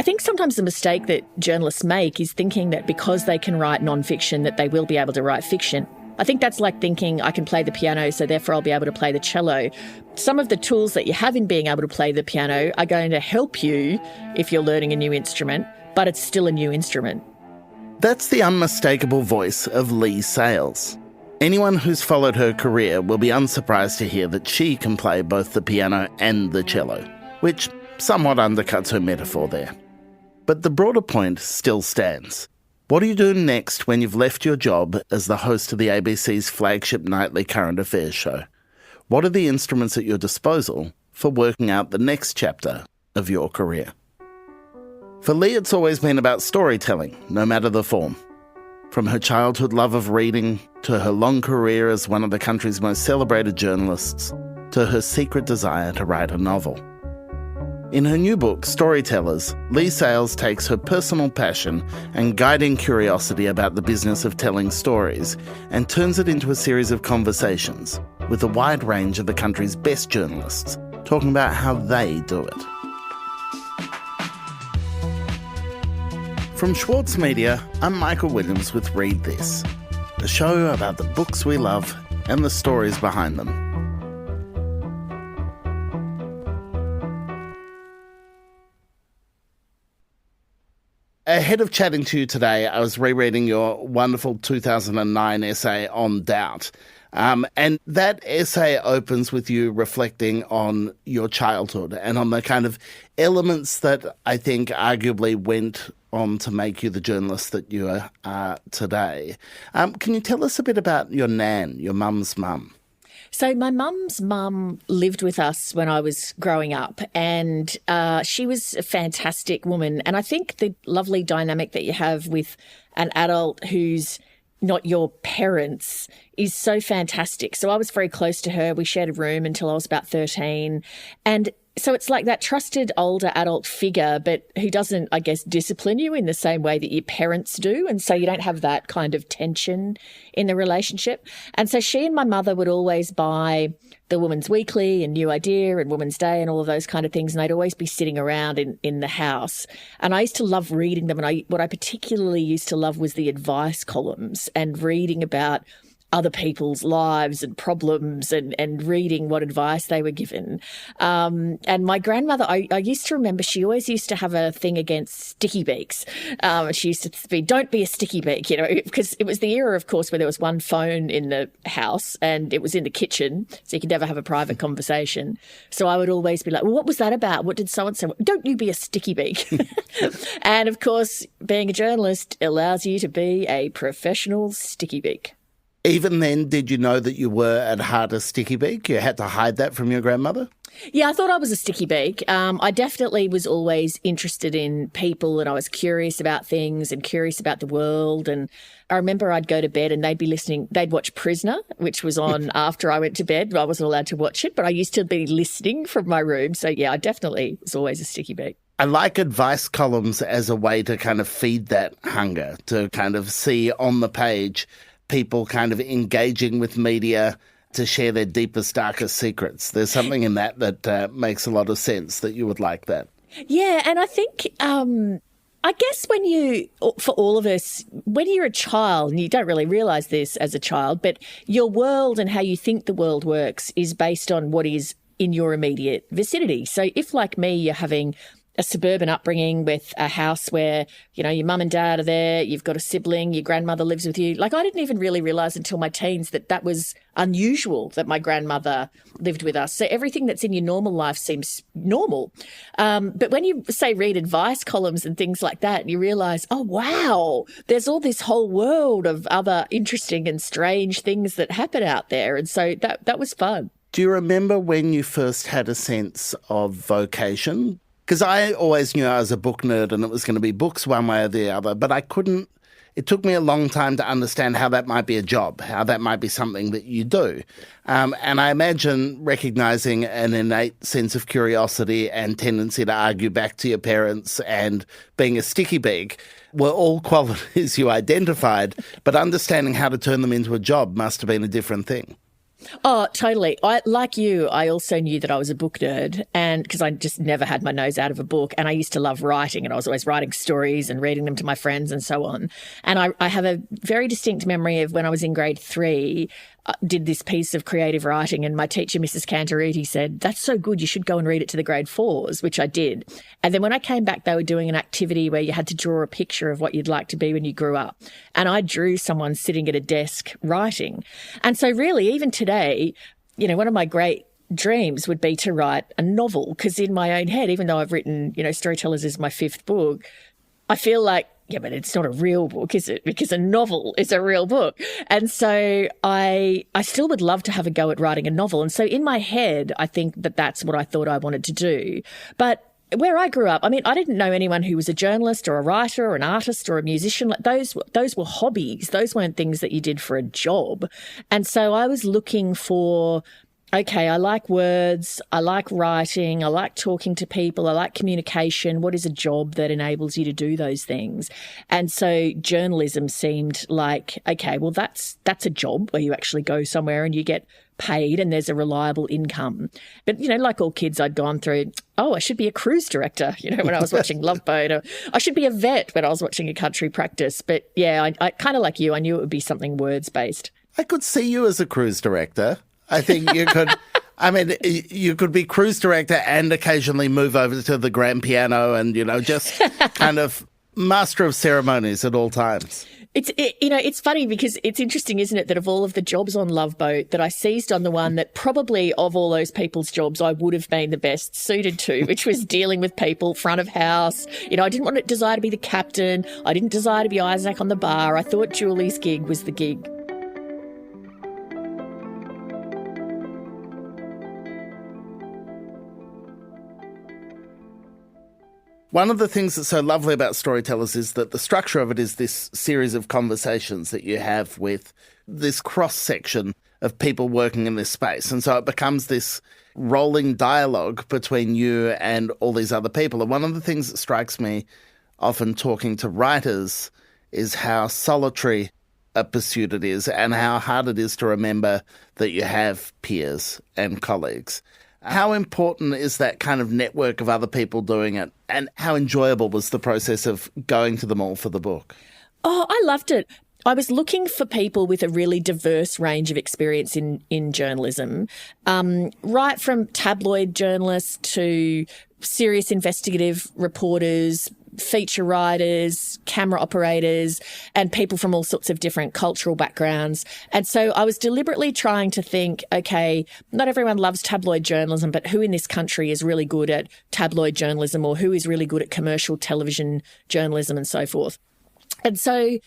I think sometimes the mistake that journalists make is thinking that because they can write non-fiction that they will be able to write fiction. I think that's like thinking I can play the piano, so therefore I'll be able to play the cello. Some of the tools that you have in being able to play the piano are going to help you if you're learning a new instrument, but it's still a new instrument. That's the unmistakable voice of Leigh Sales. Anyone who's followed her career will be unsurprised to hear that she can play both the piano and the cello, which somewhat undercuts her metaphor there. But the broader point still stands. What do you do next when you've left your job as the host of the ABC's flagship nightly current affairs show? What are the instruments at your disposal for working out the next chapter of your career? For Leigh, it's always been about storytelling, no matter the form. From her childhood love of reading, to her long career as one of the country's most celebrated journalists, to her secret desire to write a novel. In her new book, Storytellers, Leigh Sales takes her personal passion and guiding curiosity about the business of telling stories and turns it into a series of conversations with a wide range of the country's best journalists, talking about how they do it. From Schwartz Media, I'm Michael Williams with Read This, a show about the books we love and the stories behind them. Ahead of chatting to you today, I was rereading your wonderful 2009 essay on doubt. And that essay opens with you reflecting on your childhood and on the kind of elements that I think arguably went on to make you the journalist that you are today. Can you tell us a bit about your nan, your mum's mum? So my mum's mum lived with us when I was growing up, and she was a fantastic woman. And I think the lovely dynamic that you have with an adult who's not your parents is so fantastic. So I was very close to her. We shared a room until I was about 13. And so it's like that trusted older adult figure, but who doesn't, I guess, discipline you in the same way that your parents do. And so you don't have that kind of tension in the relationship. And so she and my mother would always buy the Woman's Weekly and New Idea and Woman's Day and all of those kind of things. And they'd always be sitting around in the house. And I used to love reading them. And what I particularly used to love was the advice columns and reading about other people's lives and problems and reading what advice they were given. And my grandmother, I used to remember, she always used to have a thing against Stickybeaks. She used to be, don't be a Stickybeak, because it was the era, of course, where there was one phone in the house and it was in the kitchen, so you could never have a private conversation. So I would always be like, well, what was that about? What did so-and-so, don't you be a Stickybeak. And of course, being a journalist allows you to be a professional Stickybeak. Even then, did you know that you were at heart a Stickybeak? You had to hide that from your grandmother? Yeah, I thought I was a Stickybeak. I definitely was always interested in people, and I was curious about things and curious about the world. And I remember I'd go to bed and they'd watch Prisoner, which was on after I went to bed. I wasn't allowed to watch it, but I used to be listening from my room. So yeah, I definitely was always a Stickybeak. I like advice columns as a way to kind of feed that hunger, to kind of see on the page people kind of engaging with media to share their deepest, darkest secrets. There's something in that makes a lot of sense that you would like that. Yeah, and I think, I guess for all of us, when you're a child, and you don't really realise this as a child, but your world and how you think the world works is based on what is in your immediate vicinity. So if, like me, you're having a suburban upbringing with a house where, your mum and dad are there, you've got a sibling, your grandmother lives with you. Like, I didn't even really realise until my teens that was unusual that my grandmother lived with us. So everything that's in your normal life seems normal. But when you, say, read advice columns and things like that, you realise, oh, wow, there's all this whole world of other interesting and strange things that happen out there. And so that was fun. Do you remember when you first had a sense of vocation? Because I always knew I was a book nerd and it was going to be books one way or the other, but it took me a long time to understand how that might be a job, how that might be something that you do. And I imagine recognising an innate sense of curiosity and tendency to argue back to your parents and being a Stickybeak were all qualities you identified, but understanding how to turn them into a job must have been a different thing. Oh, totally. Like you, I also knew that I was a book nerd, and because I just never had my nose out of a book, and I used to love writing, and I was always writing stories and reading them to my friends and so on. And I have a very distinct memory of when I was in grade 3, did this piece of creative writing, and my teacher, Mrs. Cantarutti, said, "That's so good, you should go and read it to the grade 4s," which I did. And then when I came back, they were doing an activity where you had to draw a picture of what you'd like to be when you grew up. And I drew someone sitting at a desk writing. And so really, even today, one of my great dreams would be to write a novel, because in my own head, even though I've written, Storytellers is my 5th book, I feel like, yeah, but it's not a real book, is it? Because a novel is a real book. And so I still would love to have a go at writing a novel. And so in my head, I think that that's what I thought I wanted to do. But where I grew up, I didn't know anyone who was a journalist or a writer or an artist or a musician. Those were hobbies. Those weren't things that you did for a job. And so I was looking for, okay, I like words, I like writing, I like talking to people, I like communication. What is a job that enables you to do those things? And so journalism seemed like, okay, well, that's a job where you actually go somewhere and you get paid and there's a reliable income. But, like all kids, I'd gone through, I should be a cruise director, when I was watching Love Boat, or I should be a vet when I was watching A Country Practice. But yeah, I kind of like you, I knew it would be something words-based. I could see you as a cruise director. I think you could, you could be cruise director and occasionally move over to the grand piano and, just kind of master of ceremonies at all times. It's funny because it's interesting, isn't it, that of all of the jobs on Love Boat, that I seized on the one that probably of all those people's jobs I would have been the best suited to, which was dealing with people, front of house. I didn't desire to be the captain. I didn't desire to be Isaac on the bar. I thought Julie's gig was the gig. One of the things that's so lovely about Storytellers is that the structure of it is this series of conversations that you have with this cross-section of people working in this space. And so it becomes this rolling dialogue between you and all these other people. And one of the things that strikes me often talking to writers is how solitary a pursuit it is and how hard it is to remember that you have peers and colleagues. How important is that kind of network of other people doing it? And how enjoyable was the process of going to them all for the book? Oh, I loved it. I was looking for people with a really diverse range of experience in journalism, right from tabloid journalists to serious investigative reporters, feature writers, camera operators, and people from all sorts of different cultural backgrounds. And so I was deliberately trying to think, okay, not everyone loves tabloid journalism, but who in this country is really good at tabloid journalism, or who is really good at commercial television journalism and so forth. And so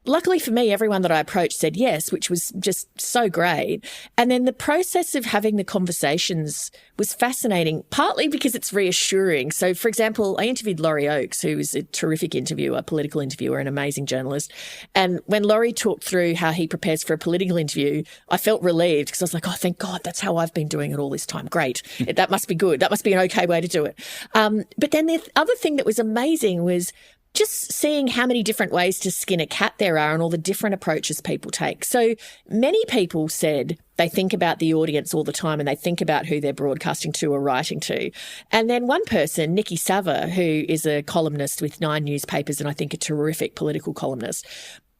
luckily for me, everyone that I approached said yes, which was just so great. And then the process of having the conversations was fascinating, partly because it's reassuring. So, for example, I interviewed Laurie Oakes, who is a terrific interviewer, political interviewer, an amazing journalist. And when Laurie talked through how he prepares for a political interview, I felt relieved because I was like, oh, thank God, that's how I've been doing it all this time. Great. That must be good. That must be an okay way to do it. But then the other thing that was amazing was just seeing how many different ways to skin a cat there are and all the different approaches people take. So many people said they think about the audience all the time and they think about who they're broadcasting to or writing to. And then one person, Nikki Sava, who is a columnist with 9 newspapers and I think a terrific political columnist,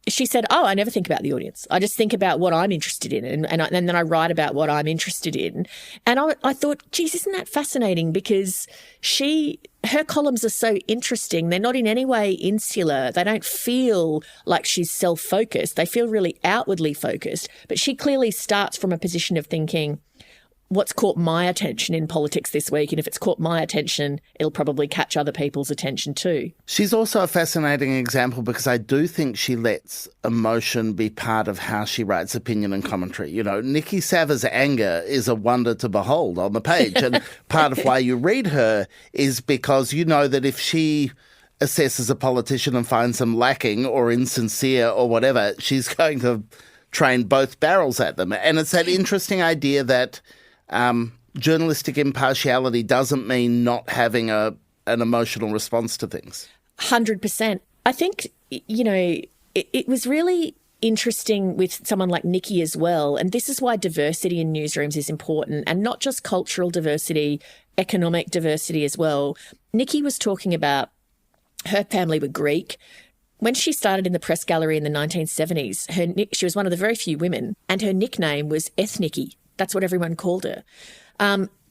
she said, oh, I never think about the audience. I just think about what I'm interested in and then I write about what I'm interested in. And I thought, geez, isn't that fascinating? Because her columns are so interesting. They're not in any way insular. They don't feel like she's self-focused. They feel really outwardly focused. But she clearly starts from a position of thinking, what's caught my attention in politics this week? And if it's caught my attention, it'll probably catch other people's attention too. She's also a fascinating example because I do think she lets emotion be part of how she writes opinion and commentary. You know, Nikki Sava's anger is a wonder to behold on the page. And part of why you read her is because you know that if she assesses a politician and finds them lacking or insincere or whatever, she's going to train both barrels at them. And it's that interesting idea that journalistic impartiality doesn't mean not having an emotional response to things. 100%. I think, it was really interesting with someone like Nikki as well. And this is why diversity in newsrooms is important, and not just cultural diversity, economic diversity as well. Nikki was talking about her family were Greek. When she started in the press gallery in the 1970s, she was one of the very few women, and her nickname was Ethniki. That's what everyone called her.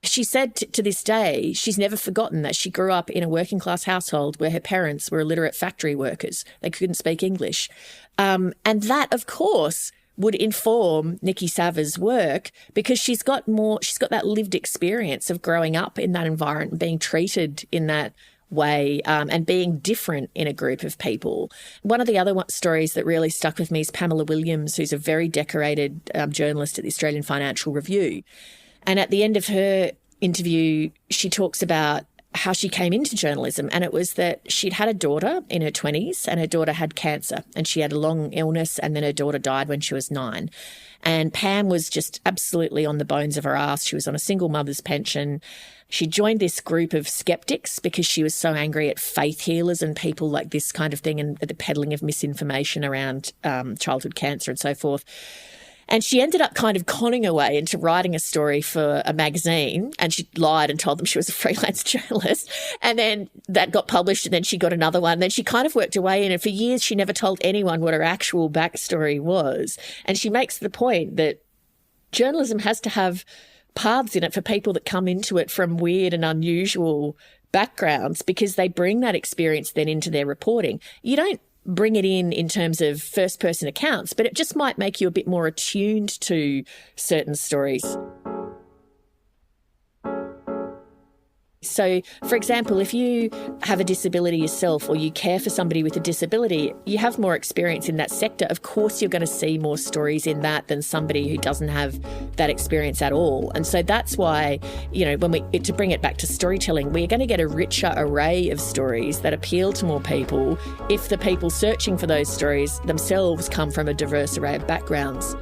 She said to this day, she's never forgotten that she grew up in a working class household where her parents were illiterate factory workers. They couldn't speak English. And that, of course, would inform Nikki Sava's work, because she's got that lived experience of growing up in that environment and being treated in that way, and being different in a group of people. One of the other stories that really stuck with me is Pamela Williams, who's a very decorated journalist at the Australian Financial Review. And at the end of her interview, she talks about how she came into journalism, and it was that she'd had a daughter in her 20s, and her daughter had cancer, and she had a long illness, and then her daughter died when she was 9. And Pam was just absolutely on the bones of her ass. She was on a single mother's pension. She joined this group of skeptics because she was so angry at faith healers and people like this kind of thing, and the peddling of misinformation around childhood cancer and so forth. And she ended up kind of conning her way into writing a story for a magazine, and she lied and told them she was a freelance journalist. And then that got published, and then she got another one. Then she kind of worked her way in, and for years she never told anyone what her actual backstory was. And she makes the point that journalism has to have paths in it for people that come into it from weird and unusual backgrounds, because they bring that experience then into their reporting. You don't bring it in terms of first-person accounts, but it just might make you a bit more attuned to certain stories. So, for example, if you have a disability yourself, or you care for somebody with a disability, you have more experience in that sector. Of course, you're going to see more stories in that than somebody who doesn't have that experience at all. And so that's why, to bring it back to storytelling, we're going to get a richer array of stories that appeal to more people if the people searching for those stories themselves come from a diverse array of backgrounds.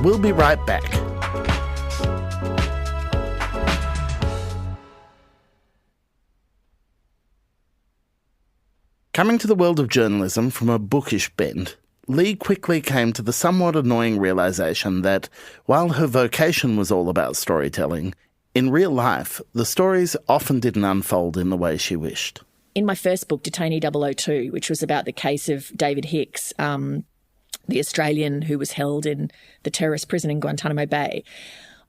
We'll be right back. Coming to the world of journalism from a bookish bent, Leigh quickly came to the somewhat annoying realisation that, while her vocation was all about storytelling, in real life, the stories often didn't unfold in the way she wished. In my first book, Detainee 002, which was about the case of David Hicks, the Australian who was held in the terrorist prison in Guantanamo Bay,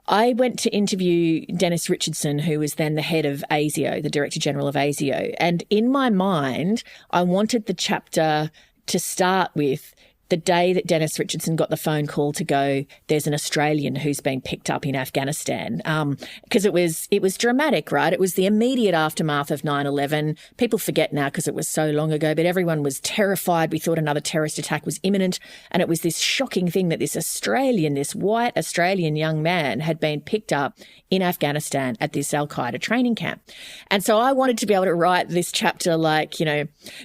I went to interview Dennis Richardson, who was then the head of ASIO, the Director General of ASIO. And in my mind, I wanted the chapter to start with the day that Dennis Richardson got the phone call to go, there's an Australian who's been picked up in Afghanistan. Because it was dramatic, right? It was the immediate aftermath of 9/11. People forget now because it was so long ago, but everyone was terrified. We thought another terrorist attack was imminent. And it was this shocking thing that this white Australian young man had been picked up in Afghanistan at this Al-Qaeda training camp. And so I wanted to be able to write this chapter like,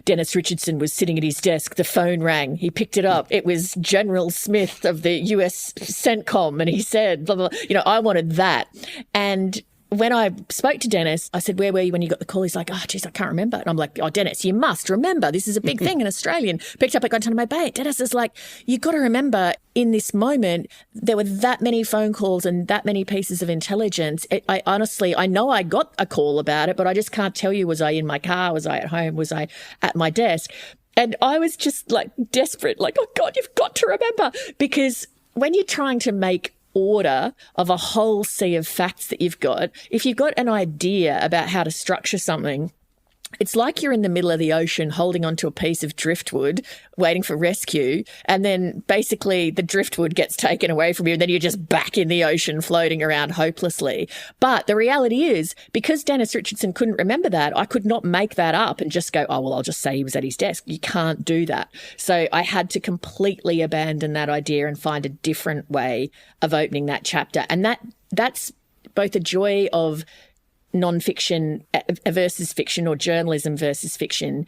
Dennis Richardson was sitting at his desk, the phone rang, he picked it up. It was General Smith of the US CENTCOM, and he said, blah, blah, blah. I wanted that. And when I spoke to Dennis, I said, where were you when you got the call? He's like, oh, geez, I can't remember. And I'm like, oh, Dennis, you must remember. This is a big thing. An Australian picked up at Guantanamo Bay. Dennis is like, you got to remember in this moment, there were that many phone calls and that many pieces of intelligence. I honestly know I got a call about it, but I just can't tell you, was I in my car? Was I at home? Was I at my desk? And I was just like desperate, like, oh God, you've got to remember. Because when you're trying to make order of a whole sea of facts that you've got, if you've got an idea about how to structure something, it's like you're in the middle of the ocean holding onto a piece of driftwood, waiting for rescue, and then basically the driftwood gets taken away from you, and then you're just back in the ocean floating around hopelessly. But the reality is, because Dennis Richardson couldn't remember that, I could not make that up and just go, oh, well, I'll just say he was at his desk. You can't do that. So I had to completely abandon that idea and find a different way of opening that chapter. And that's both a joy of non-fiction versus fiction, or journalism versus fiction.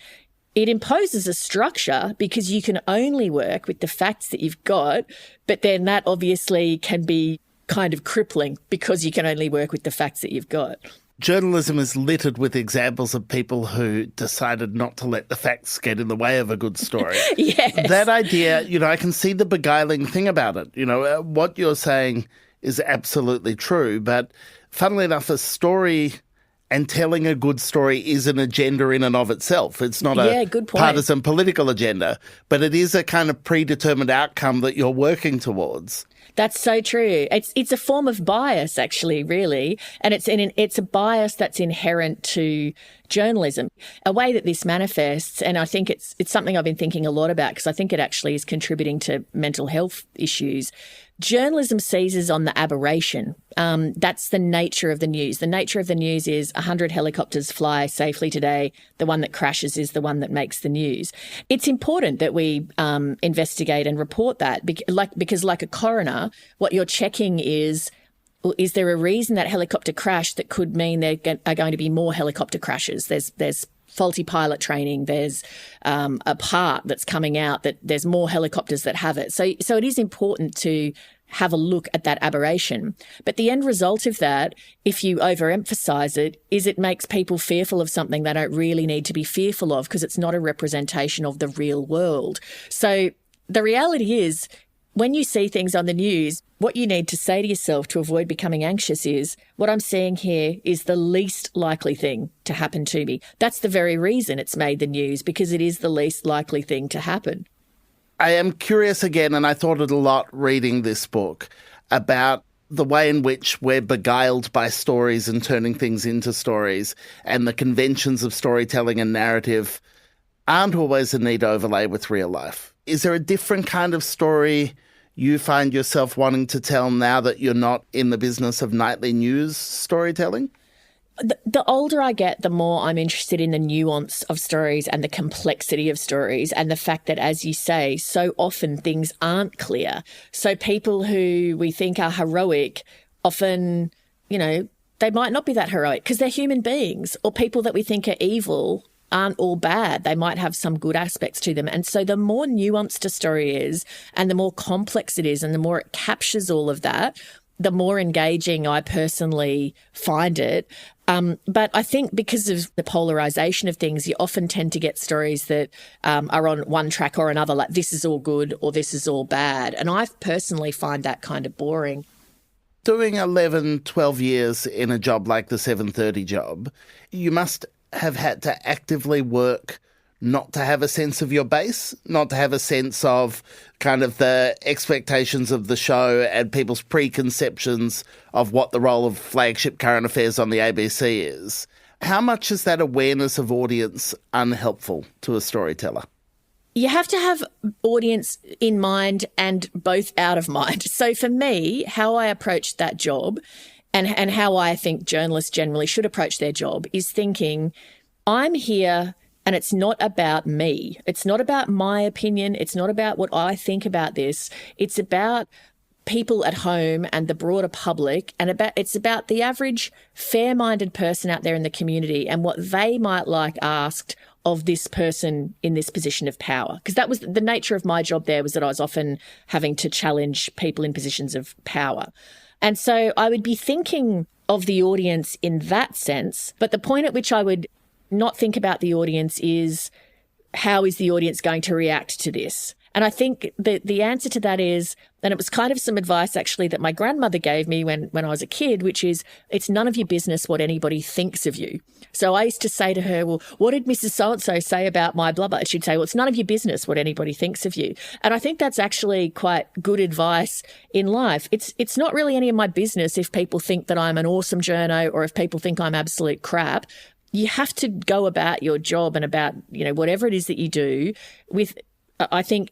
It imposes a structure because you can only work with the facts that you've got, but then that obviously can be kind of crippling because you can only work with the facts that you've got. journalism is littered with examples of people who decided not to let the facts get in the way of a good story. Yes. That idea, I can see the beguiling thing about it. What you're saying is absolutely true, but funnily enough, a story and telling a good story is an agenda in and of itself. It's not a good point. partisan political agenda, but it is a kind of predetermined outcome that you're working towards. That's so true. It's a form of bias, actually, really, and it's a bias that's inherent to journalism. A way that this manifests, and I think it's something I've been thinking a lot about because I think it actually is contributing to mental health issues. Journalism seizes on the aberration. That's the nature of the news. The nature of the news is 100 helicopters fly safely today. The one that crashes is the one that makes the news. It's important that we investigate and report that because like a coroner, what you're checking is there a reason that helicopter crashed that could mean there are going to be more helicopter crashes? There's faulty pilot training, there's a part that's coming out that there's more helicopters that have it. So it is important to have a look at that aberration. But the end result of that, if you overemphasize it, is it makes people fearful of something they don't really need to be fearful of because it's not a representation of the real world. So the reality is, when you see things on the news, what you need to say to yourself to avoid becoming anxious is, what I'm seeing here is the least likely thing to happen to me. That's the very reason it's made the news, because it is the least likely thing to happen. I am curious again, and I thought it a lot reading this book, about the way in which we're beguiled by stories and turning things into stories, and the conventions of storytelling and narrative aren't always a neat overlay with real life. Is there a different kind of story you find yourself wanting to tell now that you're not in the business of nightly news storytelling? The older I get, the more I'm interested in the nuance of stories and the complexity of stories, and the fact that, as you say, so often things aren't clear. So people who we think are heroic often, they might not be that heroic because they're human beings, or people that we think are evil aren't all bad. They might have some good aspects to them. And so the more nuanced a story is and the more complex it is and the more it captures all of that, the more engaging I personally find it. But I think because of the polarization of things, you often tend to get stories that are on one track or another, like this is all good or this is all bad. And I personally find that kind of boring. Doing 11, 12 years in a job like the 7:30 job, you must have had to actively work not to have a sense of your base, not to have a sense of kind of the expectations of the show and people's preconceptions of what the role of flagship current affairs on the ABC is. How much is that awareness of audience unhelpful to a storyteller? You have to have audience in mind and both out of mind. So for me, how I approached that job and how I think journalists generally should approach their job is thinking, I'm here and it's not about me. It's not about my opinion. It's not about what I think about this. It's about people at home and the broader public, and it's about the average fair-minded person out there in the community and what they might like asked of this person in this position of power. Because that was the nature of my job there, was that I was often having to challenge people in positions of power. And so I would be thinking of the audience in that sense, but the point at which I would not think about the audience is, how is the audience going to react to this? And I think that the answer to that is, and it was kind of some advice actually that my grandmother gave me when I was a kid, which is, it's none of your business what anybody thinks of you. So I used to say to her, well, what did Mrs. So-and-so say about my blah, blah? She'd say, well, it's none of your business what anybody thinks of you. And I think that's actually quite good advice in life. It's not really any of my business if people think that I'm an awesome journo or if people think I'm absolute crap. You have to go about your job and about, whatever it is that you do with, I think,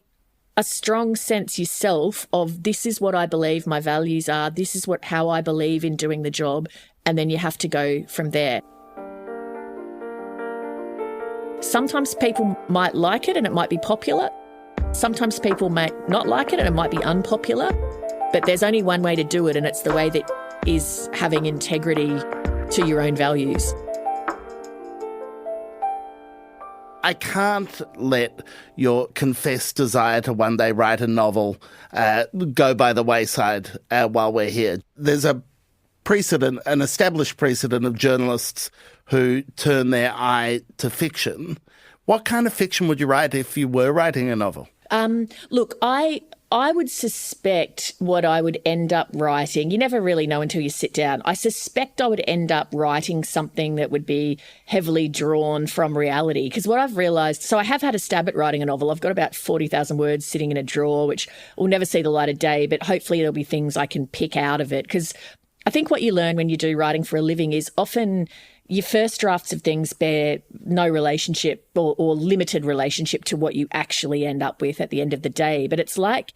a strong sense yourself of, this is what I believe my values are, this is how I believe in doing the job, and then you have to go from there. Sometimes people might like it and it might be popular. Sometimes people might not like it and it might be unpopular. But there's only one way to do it, and it's the way that is having integrity to your own values. I can't let your confessed desire to one day write a novel go by the wayside while we're here. There's a precedent, an established precedent of journalists who turn their eye to fiction. What kind of fiction would you write if you were writing a novel? Look, I would suspect what I would end up writing. You never really know until you sit down. I suspect I would end up writing something that would be heavily drawn from reality. Because what I've realised, so I have had a stab at writing a novel. I've got about 40,000 words sitting in a drawer, which will never see the light of day, but hopefully there'll be things I can pick out of it. Because I think what you learn when you do writing for a living is often your first drafts of things bear no relationship or limited relationship to what you actually end up with at the end of the day. But it's like,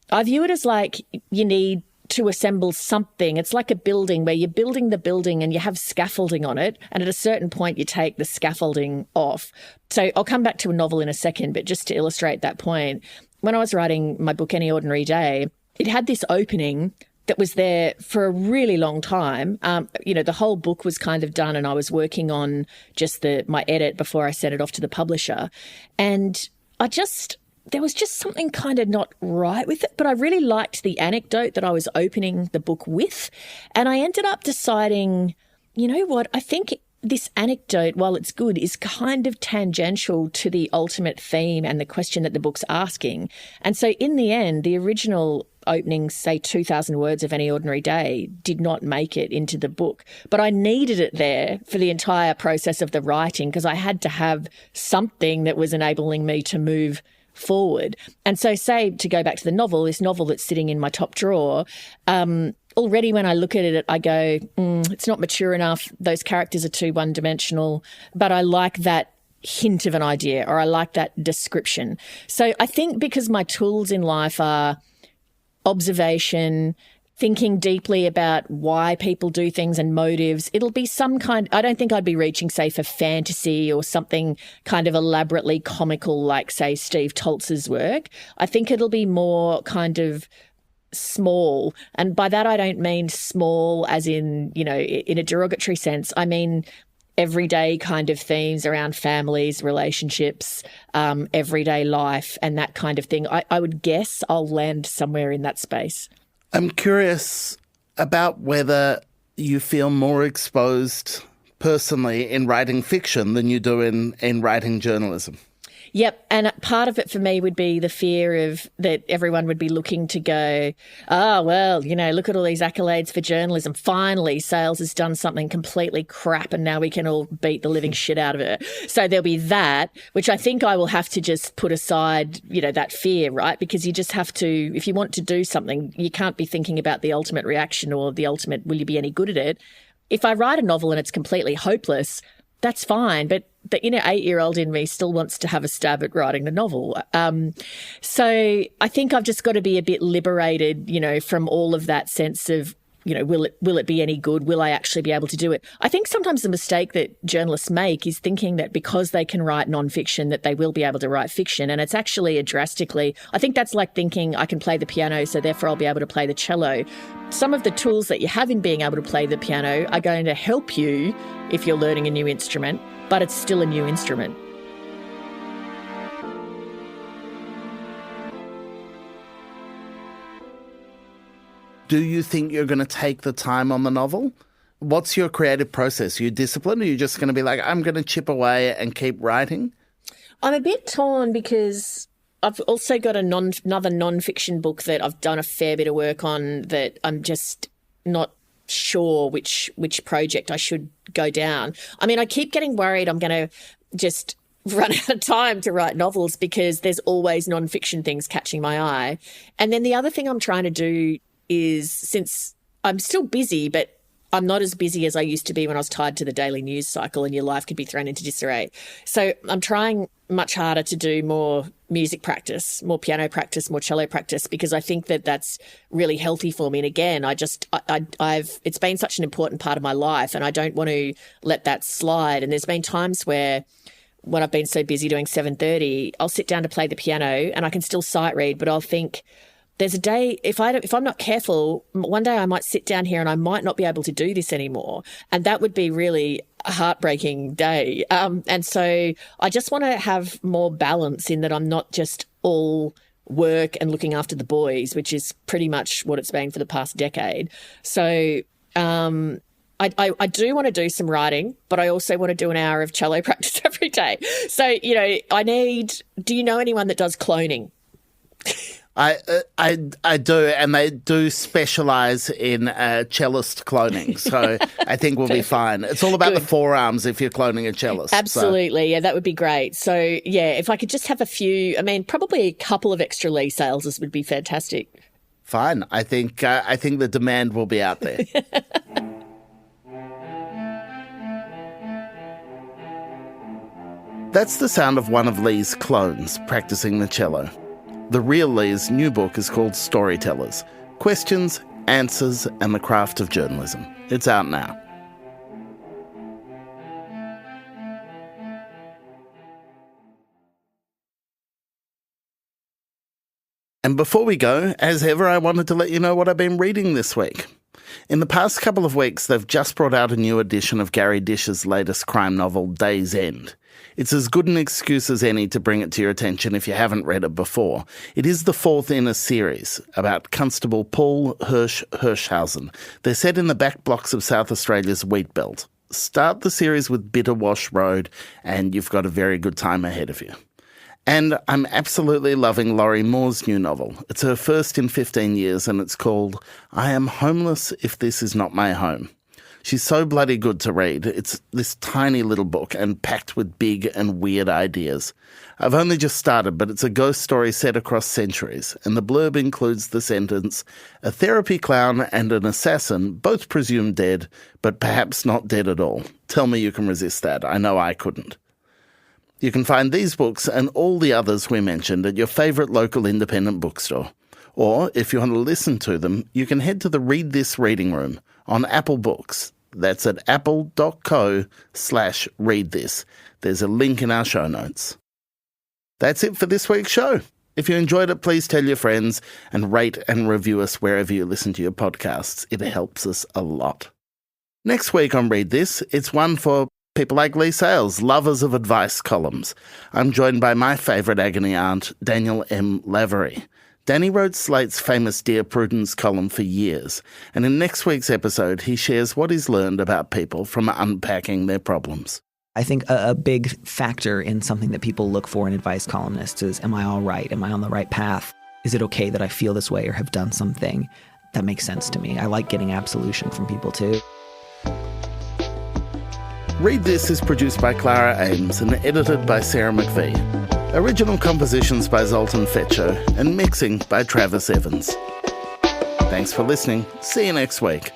I view it as like you need to assemble something. It's like a building where you're building the building and you have scaffolding on it. And at a certain point, you take the scaffolding off. So I'll come back to a novel in a second, but just to illustrate that point, when I was writing my book, Any Ordinary Day, it had this opening that was there for a really long time. The whole book was kind of done and I was working on just my edit before I sent it off to the publisher. And there was just something kind of not right with it, but I really liked the anecdote that I was opening the book with. And I ended up deciding, you know what, I think this anecdote, while it's good, is kind of tangential to the ultimate theme and the question that the book's asking. And so in the end, the original opening, say 2,000 words of Any Ordinary Day, did not make it into the book. But I needed it there for the entire process of the writing because I had to have something that was enabling me to move forward. And so, say, to go back to the novel, this novel that's sitting in my top drawer, already when I look at it, I go, it's not mature enough. Those characters are too one-dimensional, but I like that hint of an idea or I like that description. So I think because my tools in life are observation, thinking deeply about why people do things and motives, it'll be some kind, I don't think I'd be reaching, say, for fantasy or something kind of elaborately comical like, say, Steve Toltz's work. I think it'll be more kind of small. And by that, I don't mean small as in, in a derogatory sense. I mean everyday kind of themes around families, relationships, everyday life and that kind of thing. I would guess I'll land somewhere in that space. I'm curious about whether you feel more exposed personally in writing fiction than you do in writing journalism. Yep. And part of it for me would be the fear of that everyone would be looking to go, look at all these accolades for journalism. Finally, Sales has done something completely crap and now we can all beat the living shit out of it. So there'll be that, which I think I will have to just put aside, that fear, right? Because you just have to, if you want to do something, you can't be thinking about the ultimate reaction or the ultimate, will you be any good at it? If I write a novel and it's completely hopeless, that's fine. But the 8-year-old in me still wants to have a stab at writing the novel. So I think I've just got to be a bit liberated, from all of that sense of, will it be any good? Will I actually be able to do it? I think sometimes the mistake that journalists make is thinking that because they can write nonfiction that they will be able to write fiction. And it's actually I think that's like thinking I can play the piano, so therefore I'll be able to play the cello. Some of the tools that you have in being able to play the piano are going to help you if you're learning a new instrument, but it's still a new instrument. Do you think you're going to take the time on the novel? What's your creative process? Are you disciplined or are you just going to be like, I'm going to chip away and keep writing? I'm a bit torn because I've also got another non-fiction book that I've done a fair bit of work on that I'm just not sure which project I should go down. I mean, I keep getting worried I'm going to just run out of time to write novels because there's always non-fiction things catching my eye. And then the other thing I'm trying to do is, since I'm still busy, but I'm not as busy as I used to be when I was tied to the daily news cycle and your life could be thrown into disarray. So I'm trying much harder to do more music practice, more piano practice, more cello practice, because I think that that's really healthy for me. And again, it's been such an important part of my life and I don't want to let that slide. And there's been times where when I've been so busy doing 7:30, I'll sit down to play the piano and I can still sight read, but I'll think, there's a day, if I'm not careful, one day I might sit down here and I might not be able to do this anymore. And that would be really a heartbreaking day. And so I just want to have more balance in that I'm not just all work and looking after the boys, which is pretty much what it's been for the past decade. So I do want to do some writing, but I also want to do an hour of cello practice every day. So, do you know anyone that does cloning? I do, and they do specialise in cellist cloning, so I think we'll be fine. It's all about the forearms if you're cloning a cellist. Absolutely, yeah, that would be great. So, yeah, if I could just have probably a couple of extra Leigh Saleses would be fantastic. Fine, I think the demand will be out there. That's the sound of one of Leigh's clones practicing the cello. The real Leigh's new book is called Storytellers: Questions, Answers, and the Craft of Journalism. It's out now. And before we go, as ever, I wanted to let you know what I've been reading this week. In the past couple of weeks, they've just brought out a new edition of Gary Dish's latest crime novel, Day's End. It's as good an excuse as any to bring it to your attention if you haven't read it before. It is the fourth in a series about Constable Paul Hirschhausen. They're set in the back blocks of South Australia's wheat belt. Start the series with Bitterwash Road and you've got a very good time ahead of you. And I'm absolutely loving Laurie Moore's new novel. It's her first in 15 years and it's called I Am Homeless If This Is Not My Home. She's so bloody good to read. It's this tiny little book and packed with big and weird ideas. I've only just started, but it's a ghost story set across centuries, and the blurb includes the sentence, a therapy clown and an assassin, both presumed dead, but perhaps not dead at all. Tell me you can resist that. I know I couldn't. You can find these books and all the others we mentioned at your favourite local independent bookstore. Or, if you want to listen to them, you can head to the Read This reading room on Apple Books. That's at apple.co/readthis. There's a link in our show notes. That's it for this week's show. If you enjoyed it, please tell your friends and rate and review us wherever you listen to your podcasts. It helps us a lot. Next week on Read This, it's one for people like Leigh Sales, lovers of advice columns. I'm joined by my favourite agony aunt, Daniel M. Lavery. Danny wrote Slate's famous Dear Prudence column for years, and in next week's episode he shares what he's learned about people from unpacking their problems. I think a big factor in something that people look for in advice columnists is, am I all right? Am I on the right path? Is it okay that I feel this way or have done something that makes sense to me? I like getting absolution from people too. Read This is produced by Clara Ames and edited by Sarah McVie. Original compositions by Zoltan Fetcho and mixing by Travis Evans. Thanks for listening. See you next week.